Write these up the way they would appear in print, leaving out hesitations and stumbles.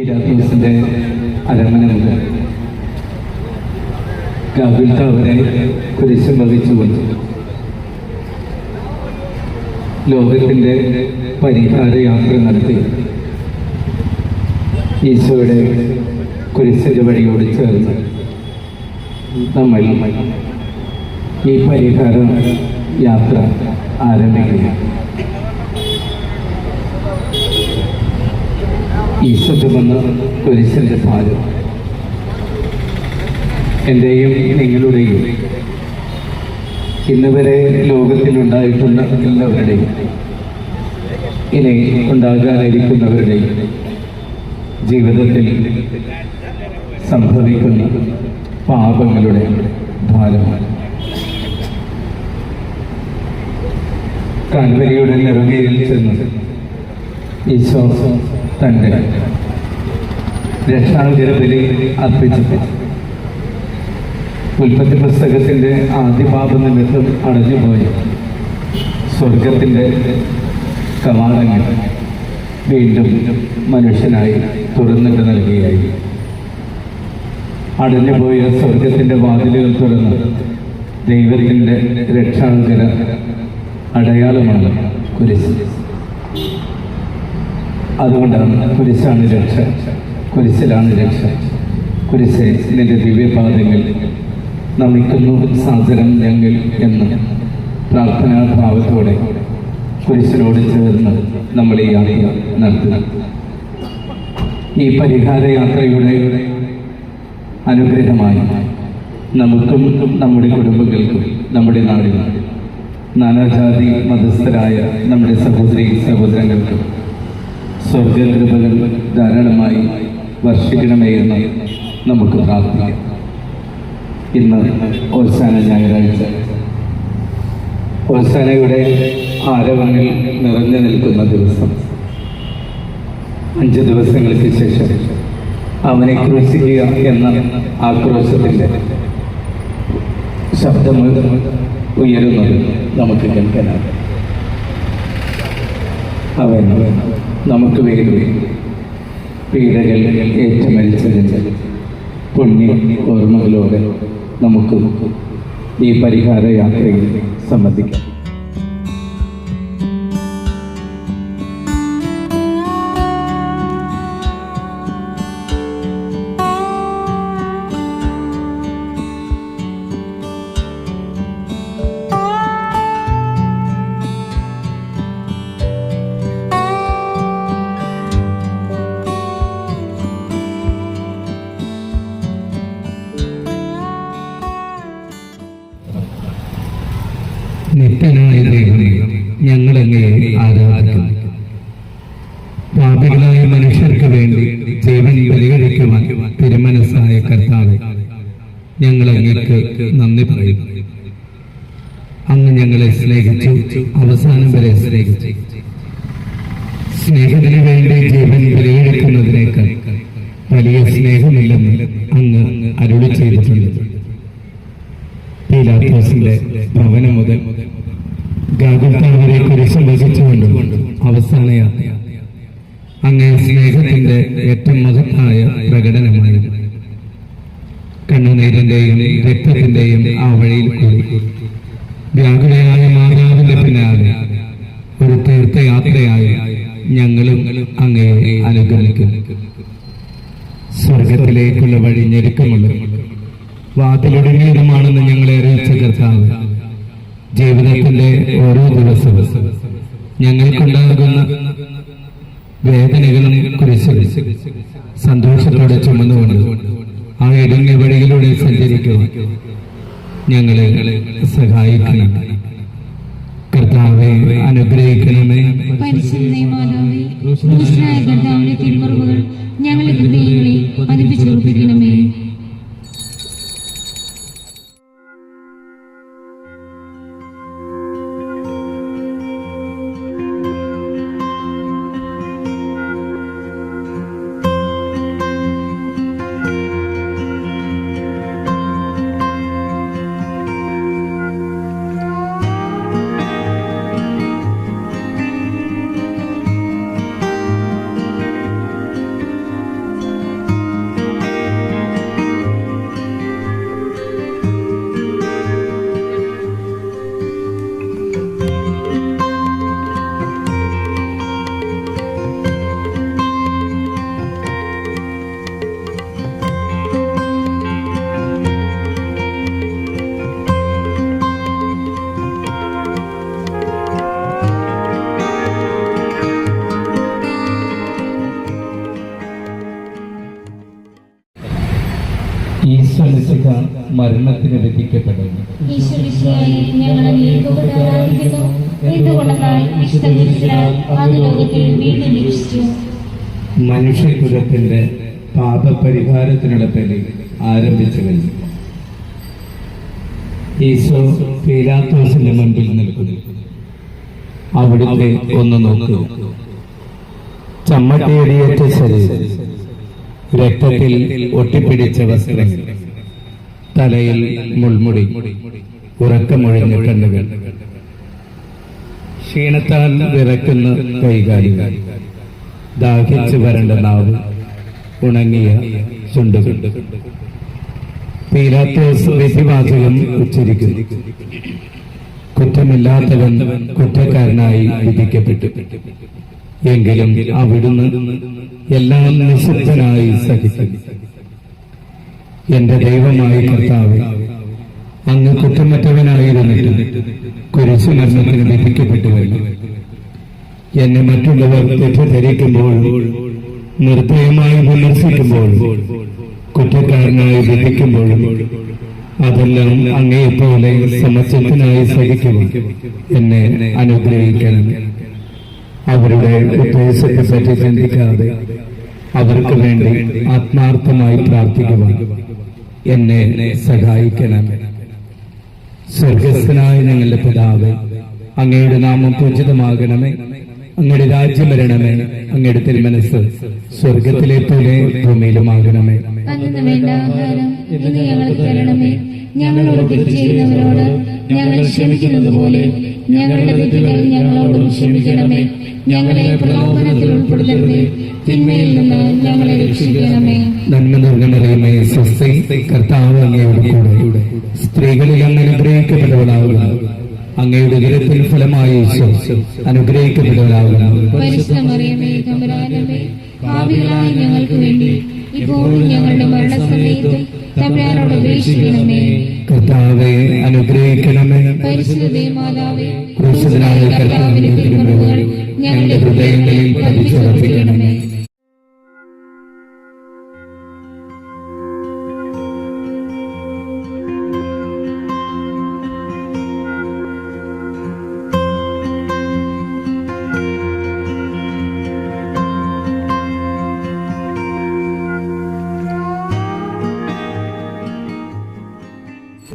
പീലാത്തോസിൻ്റെ അരമന മുതൽ ഗാഗുൽത്താവരെ കുരിശം വഹിച്ചുകൊണ്ട് ലോകത്തിൻ്റെ പരിഹാര യാത്ര നടത്തി ഈശോയുടെ കുരിശിൻ്റെ വഴിയോട് ചേർന്ന് നമ്മൾ ഈ പരിഹാര യാത്ര ആരംഭിക്കുകയാണ്. ഈശോ ചുമന്ന കുരിശിൻ്റെ ഭാരം എൻ്റെയും നിങ്ങളുടെയും ഇന്ന് വരെ ലോകത്തിലുണ്ടായിട്ടുള്ള എല്ലാവരുടെയും ഇനി ഉണ്ടാകാനിരിക്കുന്നവരുടെയും ജീവിതത്തിൽ സംഭവിക്കുന്ന പാപങ്ങളുടെ ഭാരമാണ്. കാൽവരിയുടെ നെറുകയിൽ ചെന്ന് ഈശോ തൻ്റെ രക്ഷാകരബലി അർപ്പിച്ചു. ഉൽപ്പത്തി പുസ്തകത്തിൻ്റെ ആദ്യ പാപ നിമിത്തം അടഞ്ഞുപോയി സ്വർഗത്തിൻ്റെ കവാടങ്ങൾ വീണ്ടും മനുഷ്യനായി തുറന്നിട്ട് നൽകുകയായി. അടഞ്ഞുപോയ സ്വർഗത്തിൻ്റെ വാതിലുകൾ തുറന്ന് ദൈവത്തിൻ്റെ രക്ഷാകര അടയാളമാണ് കുരിശ്. അതുകൊണ്ടാണ് കുരിശാണ് രക്ഷ, കുരിശിലാണ് രക്ഷ. കുരിശെ നിന്റെ ദിവ്യപാദങ്ങൾ നമിക്കുന്നു സാദരം ഞങ്ങൾ എന്ന് പ്രാർത്ഥനാഭാവത്തോടെ കുരിശിനോട് ചേർന്ന് നമ്മൾ ഈ യാത്ര നടത്തുക. ഈ പരിഹാര യാത്രയുടെ അനുഗ്രഹമായി നമുക്കും നമ്മുടെ കുടുംബങ്ങൾക്കും നമ്മുടെ നാടിനും നാനാജാതി മതസ്ഥരായ നമ്മുടെ സഹോദരി സഹോദരങ്ങൾക്കും സ്വർഗകൃപകൾ ധാരാളമായി വർഷിക്കണമേ എന്ന് നമുക്ക് പ്രാർത്ഥിക്കാം. ഇന്ന് ഓശാന ഞായറാഴ്ച, ഓശാനയുടെ ആരവങ്ങൾ നിറഞ്ഞു നിൽക്കുന്ന ദിവസം. 5 ദിവസങ്ങൾക്ക് ശേഷം അവനെ ക്രൂശിക്കുക എന്ന ആക്രോശത്തിൻ്റെ ശബ്ദം ഉയരുന്നത് നമുക്ക് കേൾക്കാനാകും. അവൻ നമുക്ക് വേണ്ടി പീഡകൾ ഏറ്റുമരിച്ചതിൻ്റെ പുണ്യ ഓർമ്മകളോടെ നമുക്ക് ഈ പരിഹാര യാത്രയിൽ സംബന്ധിക്കാം. നിത്യനായ ദൈവമേ, ഞങ്ങളങ്ങേ ആരാധിക്കുന്നു. പാപികളായ മനുഷ്യർക്ക് വേണ്ടി ജീവൻ ബലികഴിക്കുവാൻ തിരുമനസ്സായ കർത്താവേ, ഞങ്ങളങ്ങേക്ക് നന്ദി പറയുന്നു. അങ്ങ് ഞങ്ങളെ സ്നേഹിച്ചു, അവസാനം വരെ സ്നേഹിച്ചു. സ്നേഹത്തിന് വേണ്ടി ജീവൻ ബലികഴിക്കുന്നതിനേക്കാൾ വലിയ സ്നേഹമില്ലെന്ന് അങ്ങ് അരുളി ചെയ്തിട്ടുണ്ട്. പീലാത്തോസിന്റെ ഭവനം മുതൽ ഗാഗുൽത്താവരെ കുരിശം വഹിച്ചുകൊണ്ടും അവസാന യാത്ര അങ്ങേ സ്നേഹത്തിന്റെ ഏറ്റവും മഹത്തായ പ്രകടനമായിരുന്നു. കണ്ണുനീരിന്റെയും രക്തത്തിന്റെയും ആ വഴിയിൽ കൂടി വ്യാകുലയായ മാതാവിന്റെ പിന്നാലെ ഒരു തീർത്ഥയാത്രയായി ഞങ്ങളും അങ്ങയെ അനുഗമിക്കുന്നു. സ്വർഗത്തിലേക്കുള്ള വഴി ഞെരുക്കമുള്ള വാതിലൊടുങ്ങിയതുമാണെന്ന് ഞങ്ങളെ അറിയിച്ച കർത്താവ്, ജീവിതത്തിന്റെ ഓരോ ദിവസവും ഞങ്ങൾക്കുണ്ടാകുന്ന വേദനകളും കുരിശുകളും സന്തോഷത്തോടെ ചുമന്നുകൊണ്ട് ആ ഇടുങ്ങിയ വഴിയിലൂടെ സഞ്ചരിക്കുവാൻ ഞങ്ങളെ സഹായിക്കണം. കർത്താവെ അനുഗ്രഹിക്കണമേ. ഞങ്ങളുടെ ഹൃദയങ്ങളെ പതിപ്പിച്ചുറപ്പിക്കണമേ. മിശിഹ മരണത്തിന് വിധിക്കപ്പെടുന്നു. ഈശ്വരശിയായി ഞങ്ങൾ അങ്ങേക്ക് ആരാധിക്കുന്നു. എന്തുകൊണ്ടെന്നാൽ വിശുദ്ധ കുരിശിനാൽ അങ്ങ് ലോകത്തിൽ വീണ്ടും രക്ഷിച്ചു. മനുഷ്യകുലത്തിന്റെ പാപപരിഹാരത്തിനുള്ള ബലി ആരംഭിച്ചു കഴിഞ്ഞു. ഈശോ പീലാത്തോസിന്റെ മുൻപിൽ നിൽക്കുന്നു. അവിടുത്തെ ഒന്ന് നോക്കൂ. ചമ്മട്ടിയടിയേറ്റ ശരീരം, രക്തത്തിൽ ഒട്ടിപ്പിടിച്ച വസ്ത്രങ്ങൾ, തലയിൽ മുൾമുടി, ഉറക്കമൊഴിഞ്ഞ കണ്ണുകൾ, ക്ഷീണത്താൽ വിറക്കുന്ന കൈകാലുകൾ, ദാഹിച്ചു വരണ്ട നാവ്, ഉണങ്ങിയ ചുണ്ടുകൾ. പീലാത്തോസ് വിധിവാചകം ഉച്ചരിക്കുന്നു. കുറ്റമില്ലാത്തവൻ കുറ്റക്കാരനായി വിധിക്കപ്പെട്ടു. എങ്കിലും അവിടുന്ന് എല്ലാം നിശബ്ദനായി സഹിക്കുന്നു. എന്റെ ദൈവമായ കർത്താവേ, അങ്ങ് കുറ്റമറ്റവനായിരുന്നിട്ടും കുരിശുമരണത്തിന് വിധിക്കപ്പെട്ടുവല്ലോ. എന്നെ മറ്റുള്ളവർ തെറ്റിദ്ധരിക്കുമ്പോഴും നിർഭയമായി വിമർശിക്കുമ്പോഴും കുറ്റക്കാരനായി വിധിക്കുമ്പോഴും അതെല്ലാം അങ്ങയെപ്പോലെ സമചിത്തനായി സഹിക്കുവാൻ എന്നെ അനുഗ്രഹിക്കണം. അവരുടെ ഉദ്ദേശത്തെപ്പറ്റി ചിന്തിക്കാതെ അവർക്ക് വേണ്ടി ആത്മാർത്ഥമായി പ്രാർത്ഥിക്കുവാൻ എന്നെ സഹായിക്കണം. സ്വർഗസ്ഥനായ ഞങ്ങളുടെ പിതാവേ, അങ്ങയുടെ നാമം പൂജിതമാകണമേ. അങ്ങയുടെ രാജ്യം വരണമേ. അങ്ങയുടെ തിരുമനസ് സ്വർഗത്തിലെ പോലെ ഭൂമിയിലുമാകണമേ. അന്നു വേണ്ട ആഹാരം ഇന്ന് ഞങ്ങൾക്ക് തരണമേ. ഞങ്ങളോട് തെറ്റ് ചെയ്യുന്നവരോട് ഞങ്ങൾ ക്ഷമിക്കുന്നത് പോലെ ഞങ്ങളുടെ തെറ്റുകൾ ഞങ്ങളോടും ക്ഷമിക്കണമേ. ഞങ്ങളെ പ്രലോഭനത്തിൽ ഉൾപ്പെടുത്തരുതേ, തിന്മയിൽ നിന്ന് ഞങ്ങളെ രക്ഷിക്കണമേ. നന്മ നിറഞ്ഞ സ്വസ്തി, കർത്താവ് അങ്ങയോട് കൂടെ. സ്ത്രീകളിൽ അങ്ങ് അനുഗ്രഹിക്കപ്പെട്ടവളാവുന്നു. അങ്ങയുടെ ഉദരത്തിൻ ഫലമായി ഈശോ അനുഗ്രഹിക്കപ്പെട്ടവരാകുന്നു. പരിശുദ്ധ മറിയമേ, തമ്പുരാനമ്മേ, പാപികളായ ഞങ്ങൾക്ക് വേണ്ടി ഇപ്പോഴും ഞങ്ങളുടെ മരണസമയത്തും തമ്പുരാനോട് അപേക്ഷിക്കണമേ. കർത്താവെ അനുഗ്രഹിക്കണമേ. പരിശുദ്ധ മാതാവേ, ക്രൂശിതനായ കർത്താവിന്റെ തിരുമുറിവുകൾ ഞങ്ങളുടെ ഹൃദയങ്ങളിൽ പതിച്ചുറപ്പിക്കണമേ.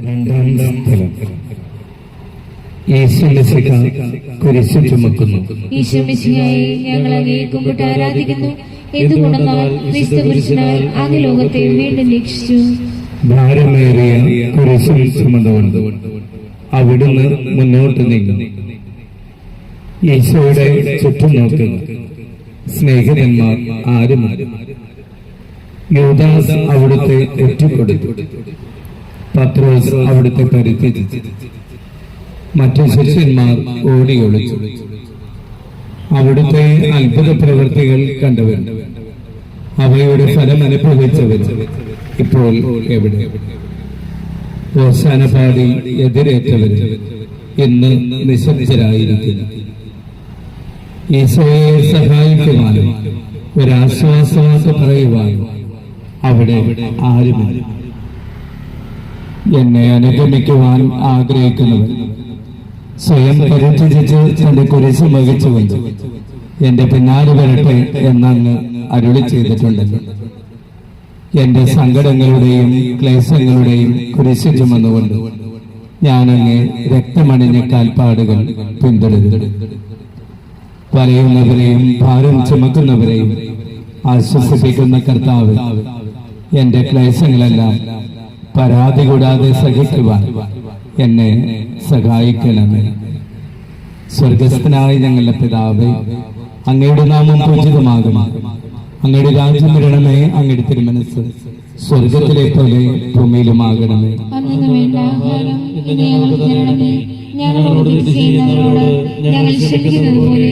രണ്ടാം ഫലം, യേശു മിശിഹ കുരിശ് ചുമക്കുന്നു. ഈശോ മിശിഹായെ ഞങ്ങൾ അങ്ങയെ കുമ്പിട്ട് ആരാധിക്കുന്നു. എന്തുകൊണ്ടെന്നാൽ വിശുദ്ധ കുരിശിനാൽ അങ്ങ് ലോകത്തെ വീണ്ടും രക്ഷിച്ചു. ഭാരമേറിയ കുരിശിൽ ചുമന്നുകൊണ്ട് അവിടുന്ന് മുന്നോട്ട് നീങ്ങുന്നു. ഈശോയുടെ ചുറ്റും നോക്കുന്നു. സ്നേഹിതന്മാർ ആരുമില്ല. യൂദാസ് അവിടുത്തെ ഒറ്റുകൊടുത്തു. പത്രോസ് അവിടുത്തെ പരിത്യജിച്ചു. മറ്റു ശിഷ്യന്മാർ ഓടി ഒളിച്ചു. അവിടുത്തെ അത്ഭുത പ്രവൃത്തികൾ കണ്ടവർ, അവയുടെ ഫലം അനുഭവിച്ചവർ ഇപ്പോൾ എവിടെ? ഓശാന പാടി എതിരേറ്റവർ ഇന്ന് നിശബ്ദരായിരിക്കുന്നു. ഈശോയെ സഹായിക്കുവാനും ഒരാശ്വാസവാക്ക് പറയുവാനും അവിടെ ആരുമില്ല. എന്നെ അനുഗമിക്കുവാൻ ആഗ്രഹിക്കുന്നവർ സ്വയം പരിത്യജിച്ച് തന്റെ കുരിശ് വഹിച്ചുകൊണ്ട് എന്റെ പിന്നാലെ വരട്ടെ എന്നങ്ങ് അരുളി ചെയ്തിട്ടുണ്ടല്ലോ. എന്റെ സങ്കടങ്ങളുടെയും ക്ലേശങ്ങളുടെയും കുരിശ് ചുമന്നുകൊണ്ട് ഞാനങ്ങ് രക്തമണിഞ്ഞ കാൽപ്പാടുകൾ പിന്തുടരുന്നു. വലയുന്നവരെയും ഭാരം ചുമക്കുന്നവരെയും ആശ്വസിപ്പിക്കുന്ന കർത്താവ്, എന്റെ ക്ലേശങ്ങളെല്ലാം പരാതി കൂടാതെ സഹിക്കുവാൻ എന്നെ സഹായിക്കണമേ. സ്വർഗസ്ഥനായ ഞങ്ങളുടെ പിതാവേ, അങ്ങയുടെ നാമം പൂജിതമാകണമേ. അങ്ങയുടെ രാജ്യം വരണമേ. അങ്ങയുടെ തിരുമനസ് സ്വർഗത്തിലെ പോലെ ഭൂമിയിലുമാകണമേ. അന്നു വേണ്ട ആഹാരം ഇന്ന് ഞങ്ങൾക്ക് തരണമേ. ഞങ്ങളോട് തെറ്റ് ചെയ്യുന്നവരോട് ഞങ്ങൾ ക്ഷമിക്കുന്നത് പോലെ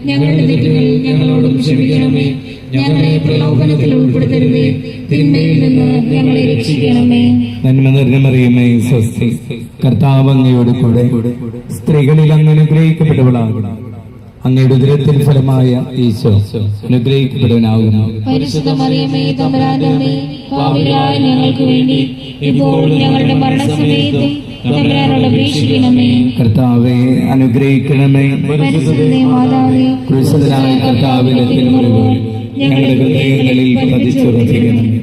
ഞങ്ങളുടെ തെറ്റുകൾ ഞങ്ങളോടും ക്ഷമിക്കണമേ. ഞങ്ങളെ പ്രലോഭനത്തിൽ ഉൾപ്പെടുത്തരുതേ, തിന്മയിൽ നിന്ന് ഞങ്ങളെ രക്ഷിക്കണമേ. നന്മ നിറഞ്ഞ മറിയമേ, സ്വസ്തി, കർത്താവ് അങ്ങയോട് കൂടെ. സ്ത്രീകളിൽ അങ്ങ് അനുഗ്രഹിക്കപ്പെട്ടവളാകുന്നു. അങ്ങയുടെ ഉദരത്തിൻ ഫലമായ ഈശോ അനുഗ്രഹിക്കപ്പെടുവാനാകുന്നു. പരിശുദ്ധ മറിയമേ തമ്പുരാന്റെ അമ്മേ, പാപികളായ ഞങ്ങൾക്ക് വേണ്ടി ഇപ്പോഴും ഞങ്ങളുടെ മരണസമയത്തും തമ്പുരാനോട് അപേക്ഷിക്കണമേ. കർത്താവെ അനുഗ്രഹിക്കണമേ. പരിശുദ്ധ മാതാവേ, ക്രൂശിതനായ കർത്താവിന്റെ തിരുമുറിവുകൾ ഞങ്ങളുടെ ഹൃദയങ്ങളിൽ പതിച്ചുറപ്പിക്കണമേ.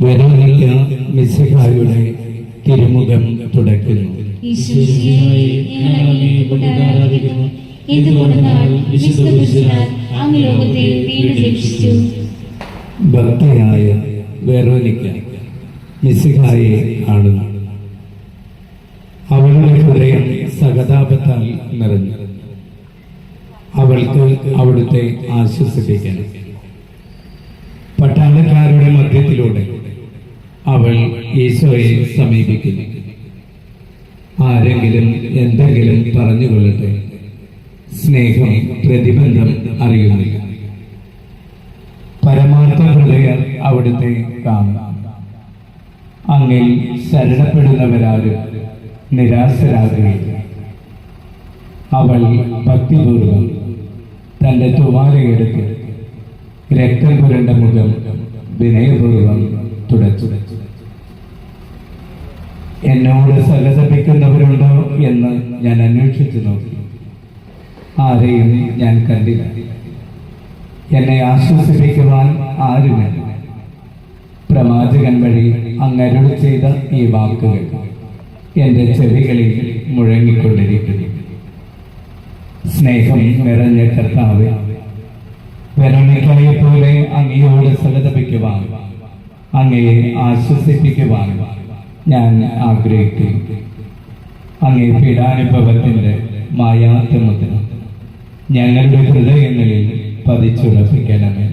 വരാനില്ല മിശിഹായുടെ തിരുമുഖം തുടയ്ക്കുന്നു. ഈശോയെ ഞങ്ങൾ അങ്ങയെ ആരാധിക്കുന്നു. എന്തുകൊണ്ടെന്നാൽ വിശുദ്ധ പുരുഷനാൽ അങ്ങ് ലോകത്തെ വീണ്ടും രക്ഷിച്ചു. ഭക്തയായ വെറോനിക്ക മിശിഹായെ കാണുന്നു. അവളുടെ ഹൃദയം സഹതാപത്താൽ നിറഞ്ഞു. അവൾക്ക് അവിടുത്തെ ആശ്വസിപ്പിക്കണം. പട്ടാളക്കാരുടെ മധ്യത്തിലൂടെ അവൾ ഈശോയെ സമീപിക്കുന്നു. ആരെങ്കിലും എന്തെങ്കിലും പറഞ്ഞുകൊള്ളട്ടെ, സ്നേഹം പ്രതിബന്ധം അറിയുന്നില്ല. പരമാർത്ഥ ഹൃദയർ അവിടുത്തെ കാണും. അങ്ങിൽ ശരണപ്പെടുന്നവരാരും നിരാശരാകുകയില്ല. അവൾ ഭക്തിപൂർവം തന്റെ തുവാലയെടുത്ത് രക്തം പുരണ്ട മുഖം വിനയപൂർവം തുടച്ചു. എന്നോട് സഹതപിക്കുന്നവരുണ്ടോ എന്ന് ഞാൻ അന്വേഷിച്ചു നോക്കി. ആരെയും ഞാൻ കണ്ടില്ല. എന്നെ ആശ്വസിപ്പിക്കുവാൻ ആരുമില്ല. പ്രവാചകൻ വഴി അങ്ങരുളി ചെയ്ത ഈ വാക്കുകൾ എന്റെ ചെവികളിൽ മുഴങ്ങിക്കൊണ്ടിരിക്കുന്നു. സ്നേഹം നിറഞ്ഞ കർത്താവേ, വെറോണിക്കയെ പോലെ അങ്ങയോട് സഹതപിക്കുവാൻ, അങ്ങയെ ആശ്വസിപ്പിക്കുവാൻ ഞാൻ ആഗ്രഹിക്കുന്നു. അങ്ങേ പീഡാനുഭവത്തിന്റെ മായാത്ത മുദ്ര ഞങ്ങളുടെ ഹൃദയങ്ങളിൽ പതിച്ചുറപ്പിക്കണമേ.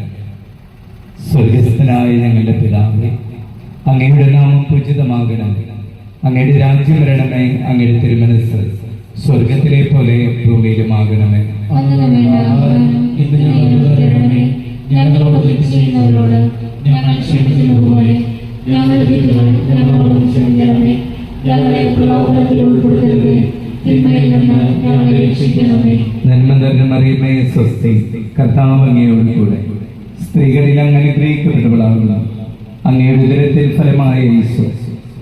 സ്വർഗസ്ഥനായ ഞങ്ങളുടെ പിതാവേ, അങ്ങയുടെ നാമം പൂജിതമാകണമേ. അങ്ങയുടെ രാജ്യം വരണമേ. അങ്ങയുടെ തിരുമനസ്സ് സ്വർഗത്തിലെ പോലെ ഭൂമിയിലുമാകണമേ. ഞങ്ങളോട് തെറ്റ് ചെയ്യുന്നവരോട് ഞങ്ങൾ ക്ഷമിക്കുന്നതുപോലെ ഞങ്ങളുടെ തെറ്റുകൾ ഞങ്ങളോട് ക്ഷമിക്കണമേ. ഞങ്ങളെ പ്രലോഭനത്തിൽ ഉൾപ്പെടുത്തരുതേ, തിന്മയിൽ നിന്ന് ഞങ്ങളെ രക്ഷിക്കണമേ. നന്മ നിറഞ്ഞ മറിയമേ, സ്വസ്തി, കർത്താവ് അങ്ങയോട് കൂടെ സ്ത്രീകളിൽ അങ്ങ് അനുഗ്രഹിക്കപ്പെട്ടവളാകുന്നു. അങ്ങയുടെ ഉദരത്തിൽ ഫലമായ ഈശോ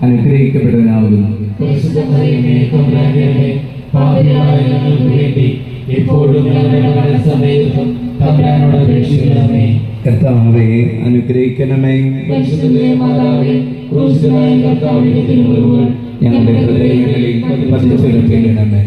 അനുഗ്രഹിക്കപ്പെട്ടവനാകുന്നു. പരിശുദ്ധ മറിയമേ, തമ്പുരാന്റെ അമ്മേ, പാപികളായ ഞങ്ങൾക്ക് വേണ്ടി ഇപ്പോഴും ഞങ്ങളുടെ മരണസമയത്തും തമ്പുരാനോട് അപേക്ഷിക്കണമേ. കർത്താവേ, അനുഗ്രഹിക്കണമേ. പരിശുദ്ധ മാതാവേ, ക്രൂശിതനായ കർത്താവിന്റെ തിരുമുറിവുകൾ ഞങ്ങളുടെ ഹൃദയങ്ങളിൽ പതിച്ചുറപ്പിക്കണമേ.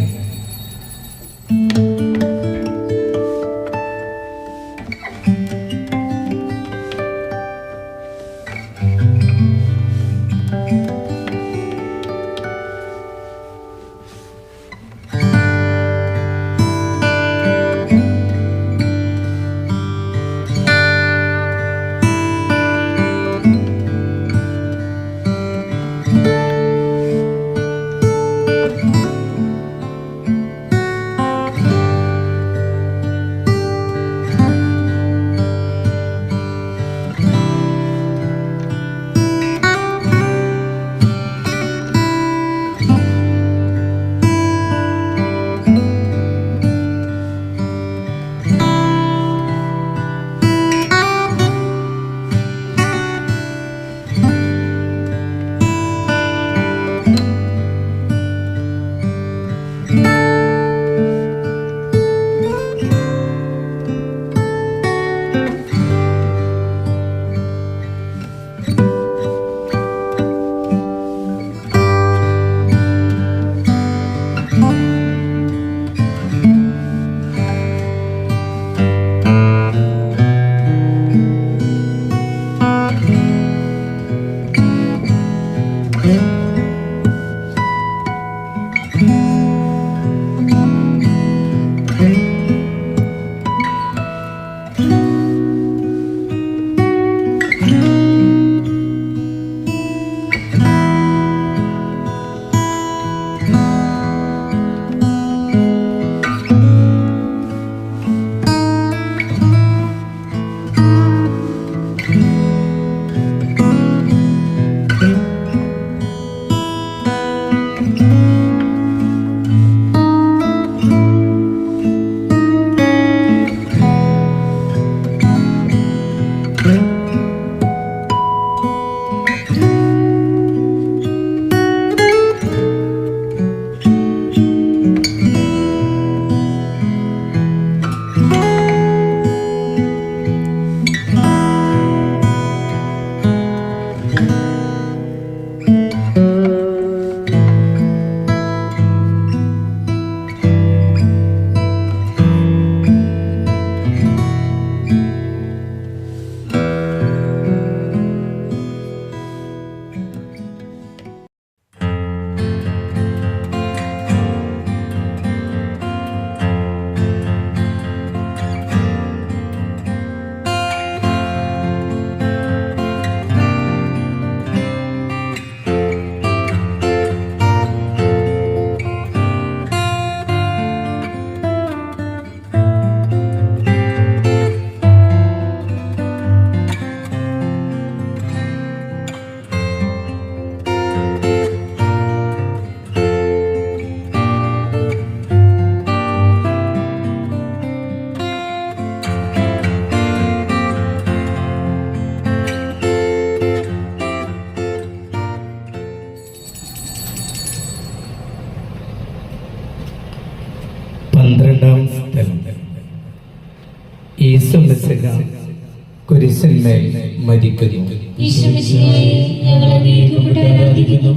കുരിശന്മേൽ മരിക്കുന്നു. ഈശോമിശിഹായെ, ഞങ്ങൾ അങ്ങയെ കുമ്പിട്ട് ആരാധിക്കുന്നു.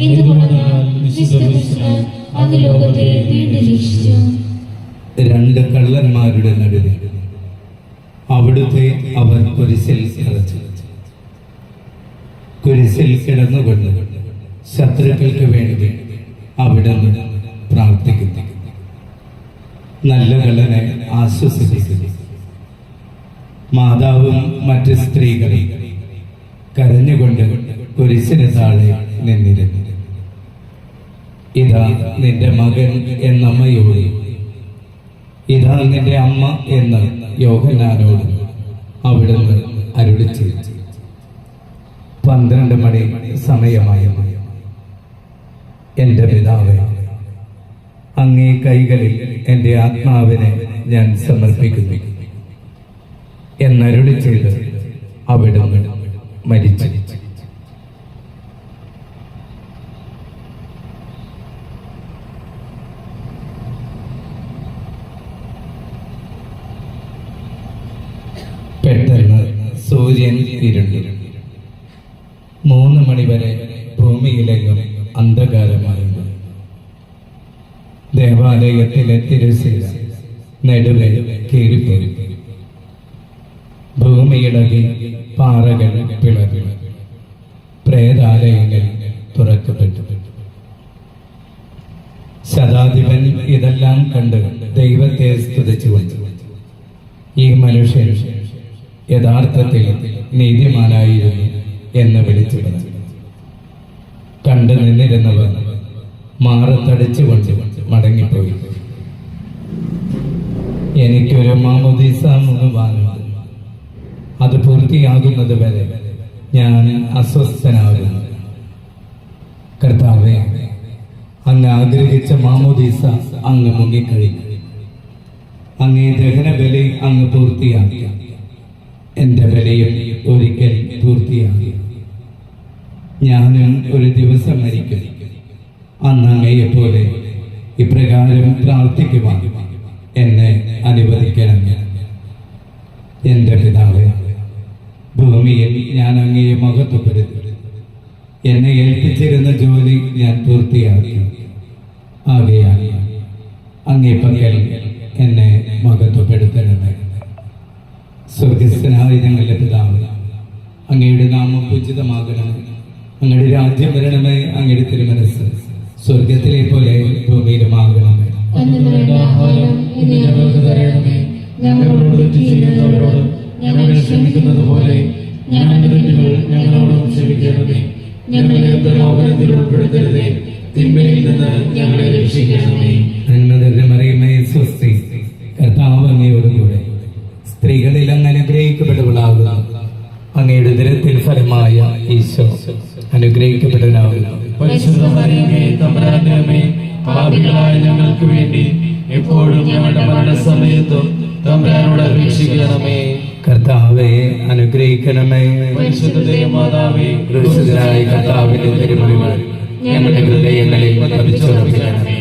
എന്തുകൊണ്ടെന്നാൽ വിശുദ്ധ ക്രിസ്തുവിനാൽ അങ്ങ് ലോകത്തെ വീണ്ടും രക്ഷിച്ചു. രണ്ട് കള്ളന്മാരുടെ നടുവിൽ അവിടുത്തെ അവർ കുരിശിൽ തറച്ചു. കുരിശിൽ കിടന്നുകൊണ്ട് ശത്രുക്കൾക്ക് വേണ്ടി അവിടുന്ന് പ്രാർത്ഥിക്കുന്നു. നല്ല കള്ളനെ ആശ്വസിപ്പിക്കുന്നു. മാതാവും മറ്റ് സ്ത്രീകളും കരഞ്ഞുകൊണ്ട് കുരിശിന് താഴെ നിന്നിരുന്നു. ഇതാ നിന്റെ മകൻ എന്നമ്മയോട്, ഇതാ നിന്റെ അമ്മ എന്ന് യോഹന്നാനോട് അവിടുന്ന് അരുളി ചെയ്തു. 12 മണി സമയമായി. എൻ്റെ പിതാവേ, അങ്ങേ കൈകളിൽ എൻ്റെ ആത്മാവിനെ ഞാൻ സമർപ്പിക്കുന്നു എന്നരുളി ചെയ്ത് അവിടുന്ന് മരിച്ചു. പെട്ടെന്ന് സൂര്യൻ ഇരുണ്ടു. 3 മണിവരെ ഭൂമിയിലെങ്ങും അന്ധകാരമായിരുന്നു. ദേവാലയത്തിലെ തിരുശീല നെടുവെ കീറിപ്പോയി. ഭൂമിയിളകി പാറകൾ പിളർന്നു. പ്രേതാലയങ്ങൾ തുറക്കപ്പെട്ടു. ശതാധിപൻ ഇതെല്ലാം കണ്ട് ദൈവത്തെ സ്തുതിച്ചുകൊണ്ട്, ഈ മനുഷ്യൻ യഥാർത്ഥത്തിൽ നീതിമാനായിരുന്നു എന്ന് വിളിച്ചു പറഞ്ഞു. കണ്ടു നിന്നിരുന്നവർ മാറത്തടിച്ചുകൊണ്ട് മടങ്ങിപ്പോയി. എനിക്കൊരു മാമോദീസ വാങ്ങുന്നത്, അത് പൂർത്തിയാകുന്നത് വരെ ഞാൻ അസ്വസ്ഥനാകുന്നു. കർത്താവേ, അങ്ങ് ആഗ്രഹിച്ച മാമോദീസ അങ്ങ് മുങ്ങിക്കഴിഞ്ഞു. അങ്ങേ ദഹനബലി അങ്ങ് പൂർത്തിയാക്കി. എൻ്റെ ബലിയും ഒരിക്കൽ പൂർത്തിയാക്കി. ഞാനും ഒരു ദിവസം മരിക്കും. അന്ന് അങ്ങയെപ്പോലെ ഇപ്രകാരം പ്രാർത്ഥിക്കുവാൻ എന്നെ അനുവദിക്കണമേ. എൻ്റെ പിതാവേ, ഭൂമിയിൽ ഞാൻ അങ്ങയെ മഹത്വപ്പെടുത്തി. എന്നെ ഏൽപ്പിച്ചിരുന്ന ജോലി ഞാൻ പൂർത്തിയാക്കി. ആകയാൽ അങ്ങേ പക്കൽ എന്നെ മഹത്വപ്പെടുത്തണമേ. സ്വർഗസ്ഥനായ ഞങ്ങളുടെ പിതാവേ, അങ്ങയുടെ നാമം പൂജിതമാകണമേ. അങ്ങയുടെ രാജ്യം വരണമേ. അങ്ങയുടെ തിരുമനസ്സ് സ്വർഗത്തിലെ പോലെ ഭൂമിയിലുമാകണമേ. അന്നു വേണ്ട ആഹാരം ഇന്ന് ഞങ്ങൾക്ക് തരണമേ. ഞങ്ങളോട് തെറ്റ് ചെയ്യുന്നവരോട് ഞങ്ങൾ ക്ഷമിക്കുന്നത് പോലെ ഞങ്ങളുടെ തെറ്റുകൾ ഞങ്ങളോടും ക്ഷമിക്കണമേ. ഞങ്ങളെ പ്രലോഭനത്തിൽ ഉൾപ്പെടുത്തരുതേ, തിന്മയിൽ നിന്ന് ഞങ്ങളെ രക്ഷിക്കണമേ. മറിയമേ സ്വസ്തി, കർത്താവ് അങ്ങയോടുകൂടെ സ്ത്രീകളിൽ അങ്ങ് അനുഗ്രഹിക്കപ്പെട്ടവളാകുന്നു. അങ്ങയുടെ ഉദരത്തിൽ ഫലമായ ഈശോ അനുഗ്രഹിക്കപ്പെട്ടവനാകുന്നു. പരിശുദ്ധ മറിയമേ, തമ്പുരാന്റെ അമ്മേ, പാപികളായ ഞങ്ങൾക്ക് വേണ്ടി എപ്പോഴും ഞങ്ങളുടെ മരണസമയത്തും തമ്പുരാനോട് അപേക്ഷിക്കണമേ. കർത്താവെ അനുഗ്രഹിക്കണമേ. പരിശുദ്ധ ദൈവമാതാവേ, ക്രൂശിതനായ കർത്താവിന്റെ തിരുമുറിവുകൾ ഞങ്ങളുടെ ഹൃദയങ്ങളിൽ പതിച്ചുറപ്പിക്കണമേ.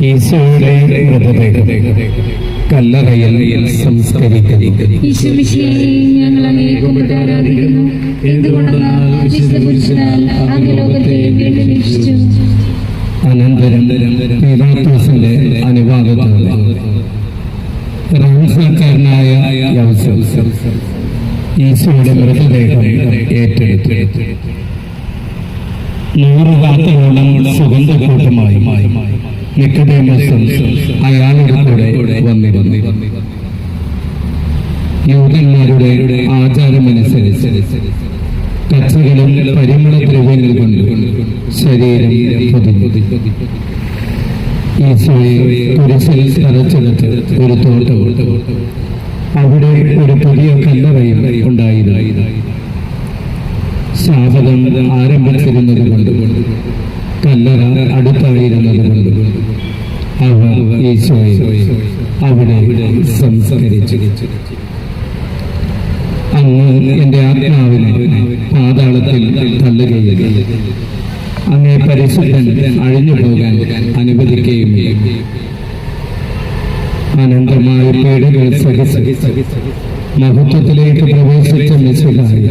ഈശോയുടെ മൃതദേഹം കല്ലറയിൽ സംസ്കരിക്കുന്നു. ഈശോമിശിഹായെ ഞങ്ങൾ അങ്ങയെ കുമ്പിട്ട് ആരാധിക്കുന്നു. എന്തുകൊണ്ടെന്നാൽ വിശുദ്ധ പുരുഷനാൽ അങ്ങ് ലോകത്തെ വീണ്ടും രക്ഷിച്ചു. അനന്തരം പീലാത്തോസിന്റെ അനുവാദത്തോടെ റാംസാക്കാരനായ യൗസേപ്പ് ഈശോയുടെ മൃതദേഹം ഏറ്റെടുത്തു. 100 കാത്തയോളം സുഗന്ധക്കൂട്ടമായി നിക്കോദേമോസും അയാളുടെ കൂടെ വന്നിരുന്നു. യൂദന്മാരുടെ ആചാരമനുസരിച്ച് കച്ചകളും പരിമള ദ്രവ്യങ്ങൾ കൊണ്ട് ശരീരം പൊതിഞ്ഞു. ഈശോയെ കുരിശിൽ തറച്ചെടുത്ത് ഒരു തോട്ടവും അവിടെ ഒരു പുതിയ കല്ലറയും ഉണ്ടായിരുന്നു. ശാപകം ആരംഭിച്ചിരുന്നത് കൊണ്ട് കല്ലറ അടുത്തായിരുന്നത് കൊണ്ട് അവർ ഈശോയെ അവിടെ സംസ്കരിച്ചു. അങ്ങ് എൻ്റെ ആത്മാവിനെ പാതാളത്തിൽ തള്ളുകയും അങ്ങേ പരിശുദ്ധൻ അഴിഞ്ഞു പോകാൻ അനുവദിക്കുകയും അനന്തമായ പീഡകൾ സഹിച്ച് മഹത്വത്തിലേക്ക് പ്രവേശിച്ച മെസ്സിഹായ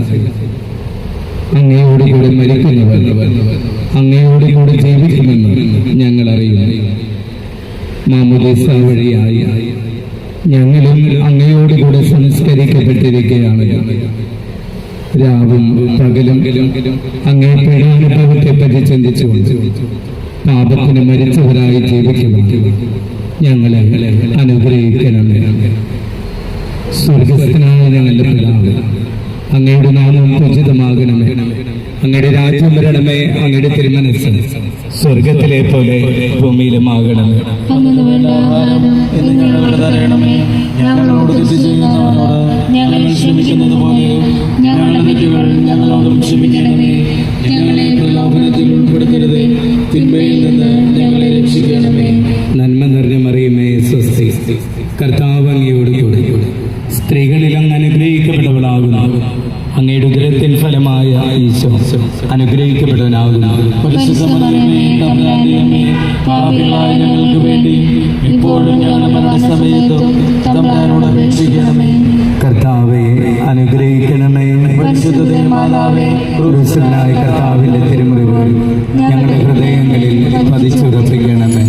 അങ്ങയോടുകൂടി മരിക്കുന്നവർ അങ്ങയോടുകൂടി ജീവിക്കുമെന്ന് ഞങ്ങൾ അറിയുന്നു. മാമോദീസ വഴിയായി ഞങ്ങളും അങ്ങയോടുകൂടി സംസ്കരിക്കപ്പെട്ടിരിക്കുകയാണ്. രാവും പകലും അങ്ങേ പീഡാനുഭവത്തെപ്പറ്റി ചിന്തിച്ചുകൊണ്ട് പാപത്തിന് മരിച്ചവരായി ജീവിക്കുമെന്ന് ഞങ്ങളെ അനുഗ്രഹിക്കണമേ. സ്വർഗസ്ഥനായ ഞങ്ങളുടെ പിതാവേ, അങ്ങയുടെ നാമം പൂജിതമാകണമേ. അങ്ങയുടെ രാജ്യം വരണമേ. അങ്ങയുടെ തിരുമനസ്സ് സ്വർഗത്തിലെ പോലെ ഭൂമിയിലുമാകണമേ. അങ്ങ് വേണ്ട ആഹാരം ഇന്ന് ഞങ്ങൾക്ക് തരണമേ. ഞങ്ങളോട് തെറ്റ് ചെയ്യുന്നവരോട് ഞങ്ങൾ ക്ഷമിക്കുന്നത് പോലെ ഞങ്ങളുടെ തെറ്റുകൾ ഞങ്ങളോടും ക്ഷമിക്കണമേ. ഞങ്ങളെ പ്രലോഭനത്തിൽ ഉൾപ്പെടുത്തരുതേ, തിന്മയിൽ നിന്ന് ഞങ്ങളെ രക്ഷിക്കണമേ. നന്മ നിറഞ്ഞ മറിയമേ, സ്വസ്തി, കർത്താവ് അങ്ങയോട് കൂടെ സ്ത്രീകളിൽ അങ്ങ് അനുഗ്രഹിക്കപ്പെട്ടവളാകുന്നു. അങ്ങയുടെ ഉദരത്തിൻ ഫലമായ ഈശോ അനുഗ്രഹിക്കപ്പെട്ടവനാകുന്നു. പരിശുദ്ധ മറിയമേ, തമ്പുരാന്റെ അമ്മേ, പാപികളായ ഞങ്ങൾക്ക് വേണ്ടി ഇപ്പോഴും ഞങ്ങളുടെ മരണസമയത്തും തമ്പുരാനോട് അപേക്ഷിക്കണമേ. കർത്താവെ അനുഗ്രഹിക്കണമേ. പരിശുദ്ധ ദേവമാതാവേ, ക്രൂശനായ കർത്താവിന്റെ തിരുമുറിവുകൾ ഞങ്ങളുടെ ഹൃദയങ്ങളിൽ പതിച്ചുറപ്പിക്കണമേ.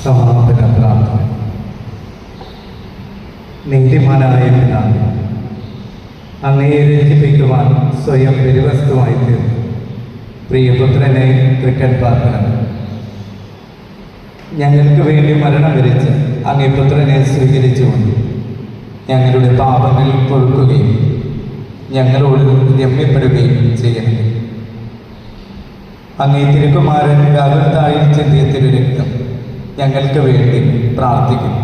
സമാപന പ്രാർത്ഥന. നീതിമാനായ പിതാവേ, അങ്ങയെ രഞ്ജിപ്പിക്കുവാൻ സ്വയം ബലിവസ്തുവായി തീർന്നു പ്രിയപുത്രനെ തൃക്കൻ പ്രാർത്ഥന. ഞങ്ങൾക്ക് വേണ്ടി മരണം വരിച്ച് അങ്ങേ പുത്രനെ സ്വീകരിച്ചുകൊണ്ട് ഞങ്ങളുടെ പാപങ്ങൾ പൊറുക്കുകയും ഞങ്ങളോട് രമ്യപ്പെടുകയും ചെയ്യണം. അങ്ങേ തിരുക്കുമാരൻ ഗാഗത്തായി ചെറിയ തിരുരക്തം ഞങ്ങൾക്ക് വേണ്ടി പ്രാർത്ഥിക്കുന്നു.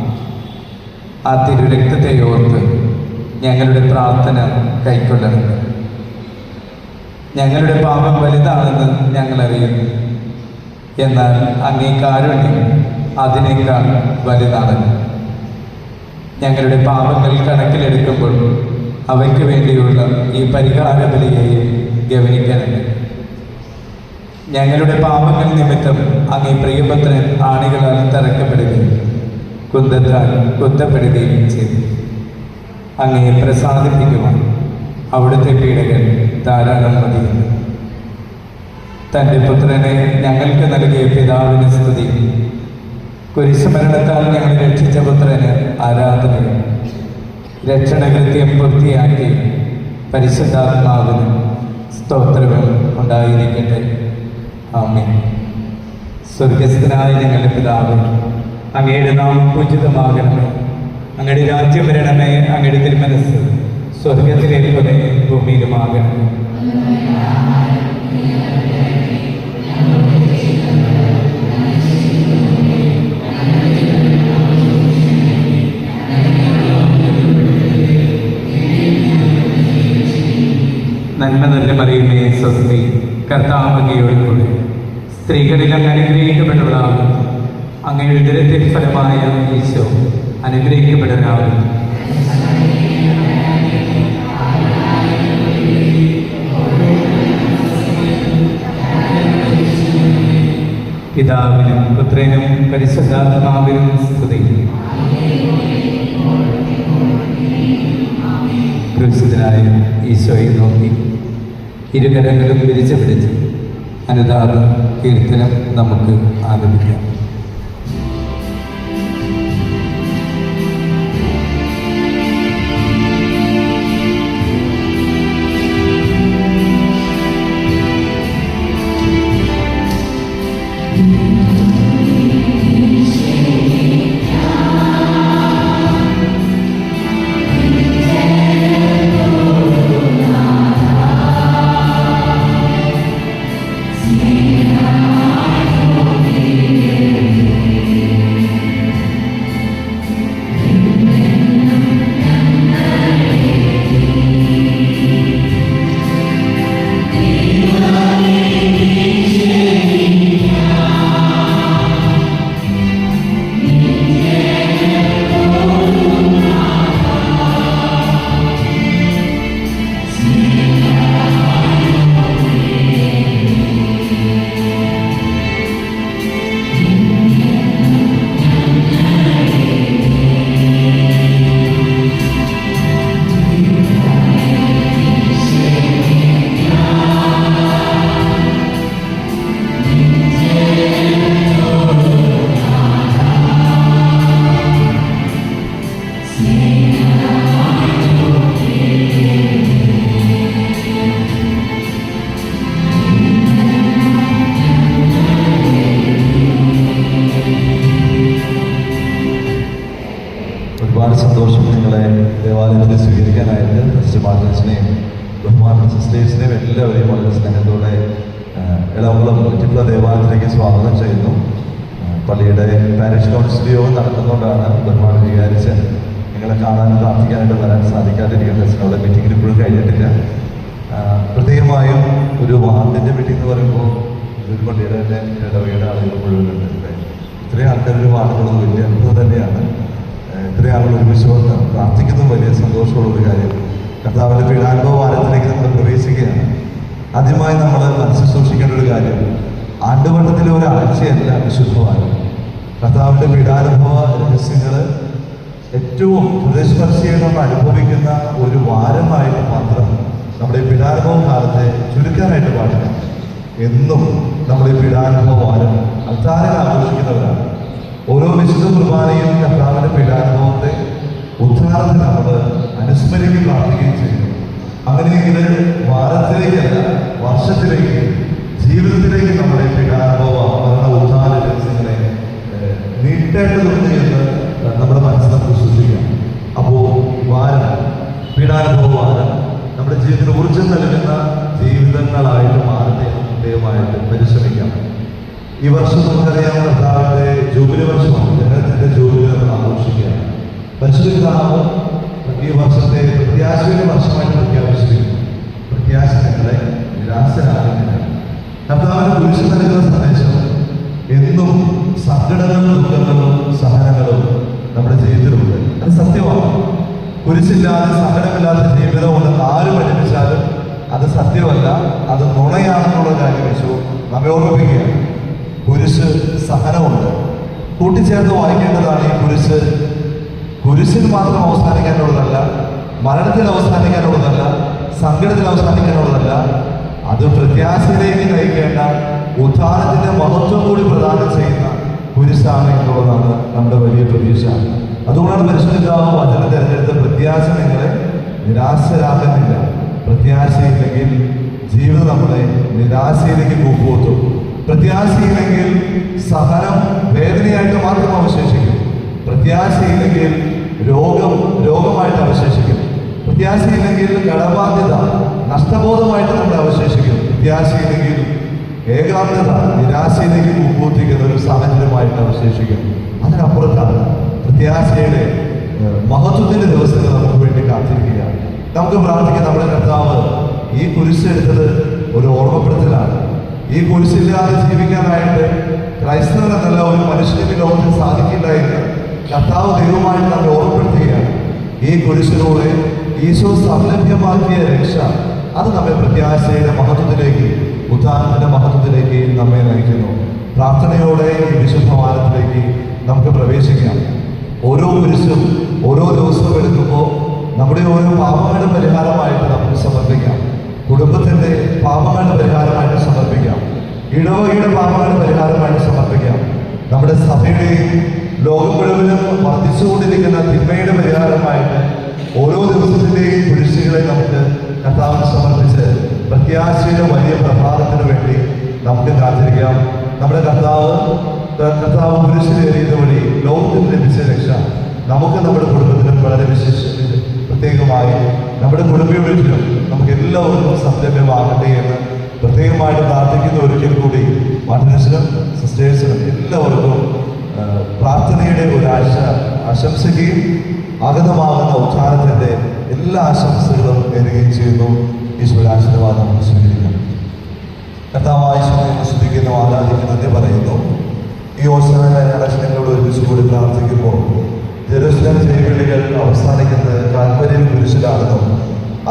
ആ തിരുരക്തത്തെ ഓർത്ത് ഞങ്ങളുടെ പ്രാർത്ഥന കൈക്കൊള്ളണം. ഞങ്ങളുടെ പാപം വലുതാണെന്ന് ഞങ്ങളറിയുന്നു. എന്നാൽ അങ്ങേ കാരുണ്യം അതിനേക്കാൾ വലുതാണ്. ഞങ്ങളുടെ പാപങ്ങൾ കണക്കിലെടുക്കുമ്പോൾ അവയ്ക്ക് വേണ്ടിയുള്ള ഈ പരിഹാര ബലിയെയും ഗവനിക്കണമേ. ഞങ്ങളുടെ പാപങ്ങൾ നിമിത്തം അങ്ങേ പ്രിയപുത്രൻ ആണികളാൽ തറക്കപ്പെടുകയും കുന്തത്താൽ കുത്തപ്പെടുകയും ചെയ്തു. അങ്ങയെ പ്രസാദിപ്പിക്കുവാൻ അവിടുത്തെ പീഡകൾ ധാരാളം മതിയുന്നു. തൻ്റെ പുത്രനെ ഞങ്ങൾക്ക് നൽകിയ പിതാവിന് സ്തുതി. കുരിശുമരണത്താൽ ഞങ്ങൾ രക്ഷിച്ച പുത്രന് ആരാധനയും രക്ഷണകൃത്യം പൂർത്തിയാക്കി പരിശുദ്ധാത്മാവിന് സ്തോത്രവും ഉണ്ടായിരിക്കട്ടെ. ആമേൻ. സ്വർഗസ്ഥനായ ഞങ്ങളുടെ പിതാവേ, അങ്ങയുടെ നാമം പൂജിതമാകണമേ. അങ്ങയുടെ രാജ്യം വരണമേ. അങ്ങയുടെ തിരുമനസ്സ് സ്വർഗത്തിലെ പോലെ ഭൂമിയിലുമാകണമേ. നന്മ നിറഞ്ഞ മറിയമേ സ്വസ്തി, കർത്താവ് അങ്ങയോട് കൂടെ സ്ത്രീകളിൽ അങ്ങ് അനുഗ്രഹിക്കപ്പെട്ടവളാകും. അങ്ങയുടെ ഉദരത്തിൻ ഫലമായ ഈശോ അനുഗ്രഹിക്കപ്പെട്ടവരാകും. പിതാവിനും പുത്രനും പരിശുദ്ധാത്മാവിനും സ്തുതി. ക്രൂശിതനായ ഈശോയെ നോക്കി ഇരുകരങ്ങളും വിരിച്ചു പിടിച്ച് അനുതാപ കീർത്തനം നമുക്ക് ആലപിക്കാം. ഒരുപാട് സന്തോഷം നിങ്ങളെ ദേവാലയത്തിൽ സ്വീകരിക്കാനായിട്ട് സിസ്റ്റർ മാർട്ടിൻസിനെയും ബഹുമാന സിസ്റ്റേഴ്സിനെയും എല്ലാവരെയും വളരെ സ്നേഹത്തോടെ ഇളംകുളം ടിപ്ല ദേവാലയത്തിലേക്ക് സ്വാഗതം ചെയ്യുന്നു. പള്ളിയുടെ പാരിഷ് കൗൺസിൽ യോഗം നടക്കുന്നതുകൊണ്ടാണ് ബഹുമാനം വിചാരിച്ച് നിങ്ങളെ കാണാനും പ്രാർത്ഥിക്കാനായിട്ട് വരാൻ സാധിക്കാതിരിക്കുന്നത്. അവിടെ മീറ്റിങ്ങിൽ ഇപ്പോഴും കഴിഞ്ഞിട്ടില്ല. പ്രത്യേകമായും ഒരു വാർഡിൻ്റെ മീറ്റിംഗ് എന്ന് പറയുമ്പോൾ ഒരു പള്ളിയുടെ തന്നെ ഇടവകയുടെ ആളുകൾ മുഴുവനുണ്ട്. ഇത്രയും ആൾക്കാരൊരു വാർഡിലുള്ളത് വലിയ അത്ഭുതം തന്നെയാണ്. ഇത്രയും ആളുകൾ ഒരുമിച്ച് വന്ന് പ്രാർത്ഥിക്കുന്നതും വലിയ സന്തോഷമുള്ളൊരു കാര്യം. കർത്താവിൻ്റെ പീഡാനുഭവ വാരത്തിലേക്ക് നമ്മൾ പ്രവേശിക്കുകയാണ്. ആദ്യമായി നമ്മൾ മനസ്സിൽ സൂക്ഷിക്കേണ്ട ഒരു കാര്യം, ആണ്ടുവട്ടത്തിലെ ഒരാഴ്ചയല്ല വിശുദ്ധവാരം. കർത്താവിൻ്റെ പീഡാനുഭവ രഹസ്യങ്ങൾ ഏറ്റവും ഹൃദയസ്പർശിയായി നമ്മൾ അനുഭവിക്കുന്ന ഒരു വാരമായിട്ട് മാത്രം നമ്മുടെ ഈ പീഡാനുഭവ കാലത്തെ ചുരുക്കാനായിട്ട് പാടില്ല. എന്നും നമ്മുടെ ഈ പീഡാനുഭവ വാരം അൾത്താരയിൽ ആഘോഷിക്കുന്നവരാണ്. ഓരോ വിശുദ്ധ കുർബാനയും കർത്താവിൻ്റെ പീഡാനുഭവത്തെ ഉദ്ധാരണത്തിന് നമ്മൾ അനുസ്മരിക്കുകയും പ്രാർത്ഥിക്കുകയും ചെയ്യുന്നു. അങ്ങനെയെങ്കിൽ വാരത്തിലേക്കല്ല, വർഷത്തിലേക്ക്, ജീവിതത്തിലേക്ക് നമ്മുടെ പീഡാനുഭവ മരണ ഉദ്ധാര രഹസ്യങ്ങളെ നീട്ടേണ്ടതുണ്ട് എന്ന് നമ്മുടെ മനസ്സിൽ നമുക്ക് സൂക്ഷിക്കാം. അപ്പോൾ വാരം, പീഡാനുഭവ വാരം നമ്മുടെ ജീവിതത്തിന് ഊർജ്ജം നൽകുന്ന ജീവിതങ്ങളായിട്ട് മാറട്ടെ എന്ന് പ്രത്യേകമായിട്ട് പരിശ്രമിക്കാം. ഈ വർഷം നമുക്കറിയാം കർത്താവിൻ്റെ ജൂബിലി വർഷമാണ്. ജനനത്തിൻ്റെ ജൂബിലി നമ്മൾ ആഘോഷിക്കുകയാണ്. പരിശുദ്ധാത്മാവ് ഈ വർഷത്തെ പ്രത്യാശയുടെ വർഷമായിട്ട് പ്രഖ്യാപിച്ചിരിക്കുന്നു. പ്രത്യാശ നിങ്ങളെ നിരാശരാകുന്നില്ല. കർത്താവിൻ്റെ കുരിശ് നൽകുന്ന സന്ദേശം സങ്കടങ്ങളും ദുഃഖങ്ങളും സഹനങ്ങളും നമ്മുടെ ജീവിതത്തിലുണ്ട്. അത് സത്യമാണ്. കുരിശില്ലാതെ സങ്കടമില്ലാത്ത ജീവിതമുണ്ടെന്ന് ആര് പഠിപ്പിച്ചാലും അത് സത്യമല്ല, അത് നുണയാണെന്നുള്ള കാര്യം വെച്ചു നമ്മെ ഓർമ്മിപ്പിക്കുകയാണ്. കുരിശ് സഹനമുണ്ട്. കൂട്ടിച്ചേർത്ത് വായിക്കേണ്ടതാണ് ഈ കുരിശ്. കുരിശിൽ മാത്രം അവസാനിക്കാനുള്ളതല്ല, മരണത്തിൽ അവസാനിക്കാനുള്ളതല്ല, സങ്കടത്തിൽ അവസാനിക്കാനുള്ളതല്ല. അത് പ്രത്യാശയിലേക്ക് നയിക്കേണ്ട ഉത്ഥാനത്തിന്റെ മഹത്വം കൂടി പ്രദാനം ചെയ്യുന്ന കുരിശാണ് എന്നുള്ളതാണ് നമ്മുടെ വലിയ പ്രതീക്ഷ. അതുകൊണ്ടാണ് പരിശുദ്ധാത്മാവ് വചനം തിരഞ്ഞെടുത്ത പ്രത്യാശ നിങ്ങളെ നിരാശരാകുന്നില്ല. പ്രത്യാശയില്ലെങ്കിൽ ജീവിതം നമ്മളെ നിരാശയിലേക്ക് കൂപ്പുകുത്തും. പ്രത്യാശയില്ലെങ്കിൽ സഹനം വേദനയായിട്ട് മാത്രം അവശേഷിക്കും. പ്രത്യാശയില്ലെങ്കിൽ രോഗമായിട്ട് അവശേഷിക്കും. പ്രത്യാശയില്ലെങ്കിൽ കടബാധ്യത നഷ്ടബോധമായിട്ട് നമ്മൾ അവശേഷിക്കും. പ്രത്യാശയില്ലെങ്കിൽ ഏകാന്തത നിരാശയിലേക്ക് കൂപ്പുകുത്തിക്കുന്ന ഒരു സാഹചര്യമായിട്ട് അവശേഷിക്കും. അതിനപ്പുറത്താണ് പ്രത്യാശയുടെ മഹത്വത്തിന്റെ ദിവസങ്ങൾ നമുക്ക് വേണ്ടി കാത്തിരിക്കുക. നമുക്ക് പ്രാർത്ഥിക്കാം. നമ്മുടെ കർത്താവ് ഈ കുരിശെടുത്തത് ഒരു ഓർമ്മപ്പെടുത്തലാണ്. ഈ കുരിശില്ലാതെ ജീവിക്കാനായിട്ട് ക്രൈസ്തവൻ എന്നല്ല ഒരു മനുഷ്യന്റെ ലോകത്തിൽ സാധിക്കില്ല എന്ന് കർത്താവ് ദൈവമായിട്ട് നമ്മെ ഓർമ്മപ്പെടുത്തുകയാണ്. ഈ കുരിശിലൂടെ ഈശോ സംലഭ്യമാക്കിയ രക്ഷ അത് നമ്മെ പ്രത്യാശയുടെ മഹത്വത്തിലേക്ക്, ഉത്ഥാനത്തിന്റെ മഹത്വത്തിലേക്ക് നമ്മെ നയിക്കുന്നു. പ്രാർത്ഥനയോടെ ഈ വിശുദ്ധ വാരത്തിലേക്ക് നമുക്ക് പ്രവേശിക്കാം. ഓരോ കുരിശും ഓരോ ദിവസവും എടുക്കുമ്പോൾ നമ്മുടെ ഓരോ പാപങ്ങളുടെ പരിഹാരമായിട്ട് നമുക്ക് സമർപ്പിക്കാം. കുടുംബത്തിന്റെ പാപങ്ങളുടെ പരിഹാരമായിട്ട് സമർപ്പിക്കാം. ഇടവകയുടെ പാപങ്ങളുടെ പരിഹാരമായിട്ട് സമർപ്പിക്കാം. നമ്മുടെ സഭയുടെയും ലോകം മുഴുവനും വർദ്ധിച്ചുകൊണ്ടിരിക്കുന്ന തിന്മയുടെ പരിഹാരമായിട്ട് ഓരോ ദിവസത്തിന്റെയും കുരിശുകളെ നമുക്ക് കർത്താവിന് സമർപ്പിച്ച് പ്രത്യാശയുടെ വലിയ പ്രഭാതത്തിന് വേണ്ടി നമുക്ക് കാത്തിരിക്കാം. നമ്മുടെ കർത്താവ് കുരിശിലേറിയത് വഴി ലോകത്തിന് ലഭിച്ച രക്ഷ നമുക്ക് നമ്മുടെ കുടുംബത്തിനും വളരെ പ്രത്യേകമായി നമ്മുടെ കുടുംബത്തിനും നമുക്ക് എല്ലാവർക്കും സംരംഭമാകട്ടെ എന്ന് പ്രത്യേകമായിട്ട് പ്രാർത്ഥിക്കുന്ന ഒരിക്കൽ കൂടി മാർട്ടിനസിനും സിസ്റ്റേഴ്സിനും എല്ലാവർക്കും പ്രാർത്ഥനയുടെ ഒരാഴ്ച ആശംസിക്കുകയും ആഗതമാകുന്ന ഉത്ഥാനത്തിന്റെ എല്ലാ ആശംസകളും നേരുകയും ചെയ്യുന്നു. ഈശോയുടെ ആശീർവാദം നമുക്ക് സ്വീകരിക്കാം. കർത്താവായ ഈശോയെ സ്തുതിക്കുന്നു, ആരാധിക്കുന്നു പറയുന്നു. ഈ ഓശാന ഞങ്ങളോട് ഒരുമിച്ച് കൂടി പ്രാർത്ഥിക്കുമ്പോൾ ജെറുസലേം ജയവിളികൾ അവസാനിക്കുന്നത് കാൽവരിയിൽ കുരിശിലാണെന്നും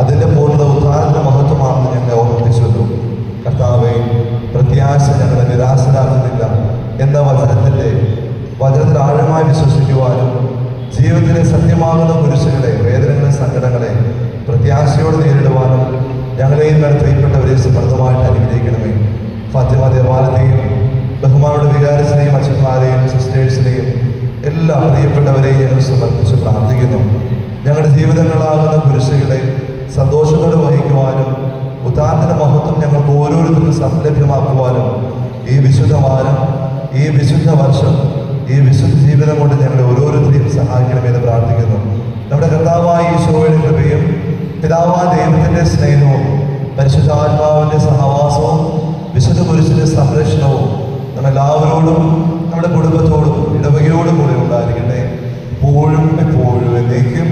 അതിന്റെ പൂർണ്ണ ഉത്ഥാനത്തിന്റെ മഹത്വമാണെന്ന് ഞങ്ങളെ ഓർമ്മിപ്പിച്ചു. കർത്താവെ, പ്രത്യാശ ഞങ്ങളെ നിരാശരാകുന്നില്ല എന്ന വചനത്തിൽ ആഴമായി വിശ്വസിക്കുവാനും ജീവിതത്തിലെ സത്യമാകുന്ന കുരിശുകളെ, വേദനകളെ, സങ്കടങ്ങളെ പ്രത്യാശയോടെ നേരിടുവാനും ഞങ്ങളെയും പ്രിയപ്പെട്ടവരെ സമൃദ്ധമായിട്ട് അനുഗ്രഹിക്കണമേ. ഫാത്തിമ ദേവാലയത്തെയും ബഹുമാനോട് വികാരത്തിനെയും അച്ഛന്മാരെയും സിസ്റ്റേഴ്സിനെയും എല്ലാ പ്രിയപ്പെട്ടവരെയും ഞങ്ങൾ സമർപ്പിച്ച് പ്രാർത്ഥിക്കുന്നു. ഞങ്ങളുടെ ജീവിതങ്ങളാകുന്ന കുരിശുകളെ സന്തോഷത്തോടെ വഹിക്കുവാനും ഉത്ഥാനത്തിന്റെ മഹത്വം ഞങ്ങൾക്ക് ഓരോരുത്തരും സംലഭ്യമാക്കുവാനും ഈ വിശുദ്ധ വാരം, ഈ വിശുദ്ധ വർഷം, ഈ വിശുദ്ധ ജീവിതം കൊണ്ട് ഞങ്ങളെ ഓരോരുത്തരെയും സഹായിക്കണമെന്ന് പ്രാർത്ഥിക്കുന്നു. നമ്മുടെ കർത്താവായ ഈശോയുടെ കൃപയും പിതാവായ ദൈവത്തിന്റെ സ്നേഹവും പരിശുദ്ധാത്മാവിന്റെ സഹവാസവും വിശുദ്ധ കുരിശിന്റെ സംരക്ഷണവും നമ്മളെല്ലാവരോടും നമ്മുടെ കുടുംബത്തോടും ഇടവകയോടും കൂടെ ഉണ്ടായിരിക്കട്ടെ, എപ്പോഴും എന്നേക്കും.